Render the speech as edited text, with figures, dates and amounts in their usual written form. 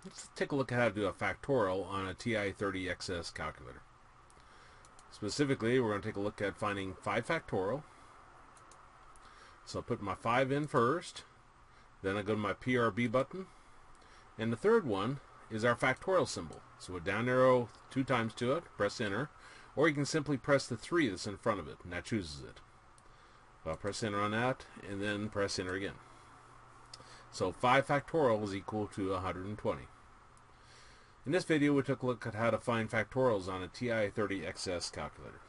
Let's take a look at how to do a factorial on a TI-30XS calculator. Specifically, we're going to take a look at finding 5 factorial. So I'll put my 5 in first, then I go to my PRB button, and the third one is our factorial symbol. So a down arrow 2 times to it, press enter, or you can simply press the 3 that's in front of it, and that chooses it. So I'll press enter on that, and then press enter again. So 5 factorial is equal to 120. In this video, we took a look at how to find factorials on a TI-30XS calculator.